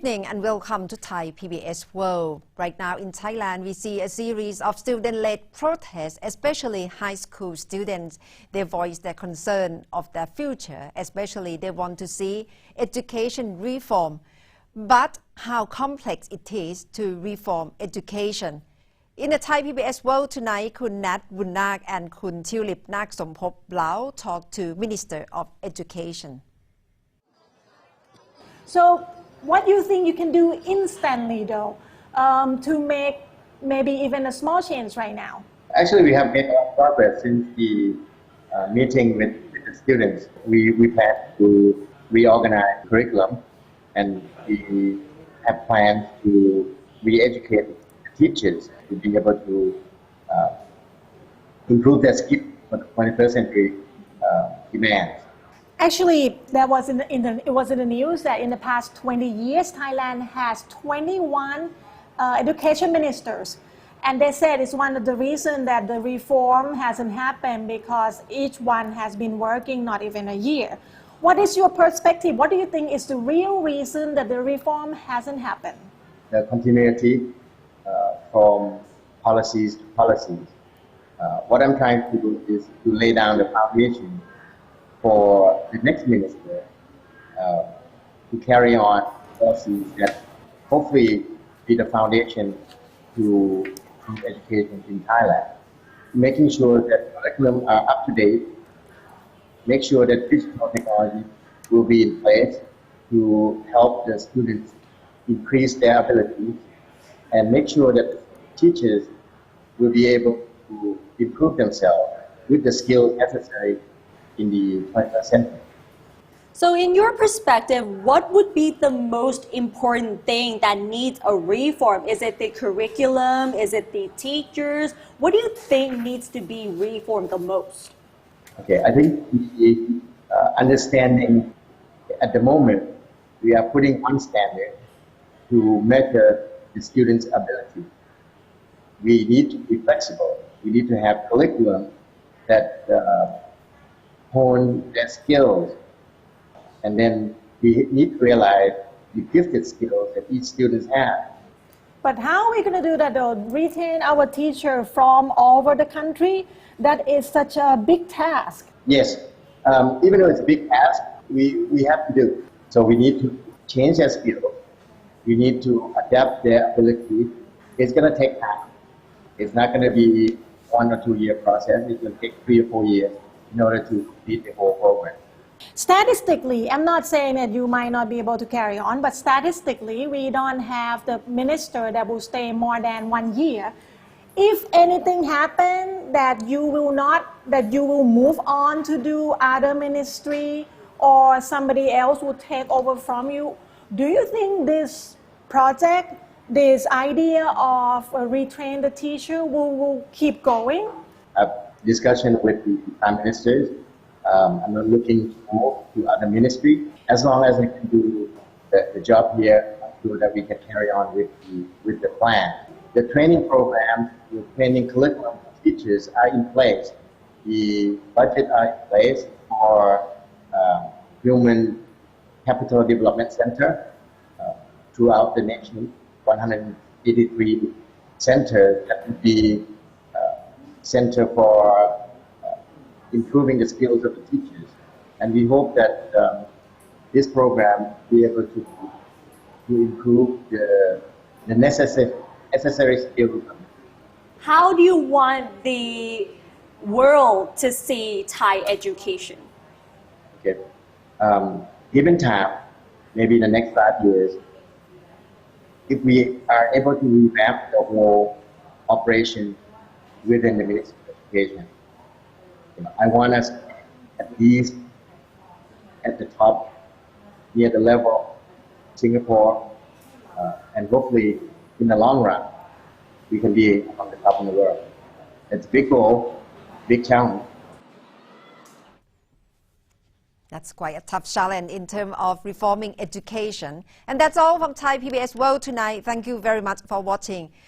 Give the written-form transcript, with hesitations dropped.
evening and welcome to Thai PBS World. Right now in Thailand, we see a series of student-led protests, especially high school students. They voice their concern of their future, especially they want to see education reform. But how complex it is to reform education. In the Thai PBS World tonight, Khun Nat Bunnak and Khun Tulip Nak Sompop Blau talk to Minister of Education. So what do you think you can do instantly though to make maybe even a small change right now? Actually, we have made a lot of progress since the meeting with the students. We plan to reorganize curriculum and we have plans to re-educate the teachers to be able to improve their skills for the 21st century demands. Actually, that was it was in the news that in the past 20 years, Thailand has 21 education ministers. And they said it's one of the reasons that the reform hasn't happened because each one has been working not even a year. What is your perspective? What do you think is the real reason that the reform hasn't happened? The continuity from policies to policies. What I'm trying to do is to lay down the foundation for the next minister to carry on policies that hopefully be the foundation to education in Thailand. Making sure that curriculum are up to date, make sure that digital technology will be in place to help the students increase their abilities and make sure that teachers will be able to improve themselves with the skills necessary in the 21st century. So in your perspective, what would be the most important thing that needs a reform? Is it the curriculum? Is it the teachers? What do you think needs to be reformed the most? Okay, I think the understanding at the moment, we are putting one standard to measure the students' ability. We need to be flexible. We need to have curriculum that hone their skills, and then we need to realize the gifted skills that each student has. But how are we going to do that though? Retain our teacher from all over the country? That is such a big task. Yes, even though it's a big task, we have to do. So we need to change their skills. We need to adapt their ability. It's going to take time. It's not going to be 1 or 2 year process. It's going to take 3 or 4 years in order to complete the whole program. Statistically, I'm not saying that you might not be able to carry on, but statistically, we don't have the minister that will stay more than 1 year. If anything happens that you will move on to do other ministry or somebody else will take over from you, do you think this project, this idea of retrain the teacher will keep going? Discussion with the prime ministers. I'm not looking to move to other ministry. As long as I can do the job here, I'm sure that we can carry on with the plan. The training program, the training curriculum for teachers are in place. The budget are in place for Human Capital Development Center throughout the nation. 183 centers that would be center for improving the skills of the teachers. And we hope that this program will be able to improve the necessary skills. How do you want the world to see Thai education? Okay. Given time, maybe in the next 5 years, if we are able to revamp the whole operation within the Ministry of Education, I want us at least at the top, near the level of Singapore, and hopefully in the long run, we can be on the top in the world. It's a big goal, big challenge. That's quite a tough challenge in terms of reforming education. And that's all from Thai PBS World tonight. Thank you very much for watching.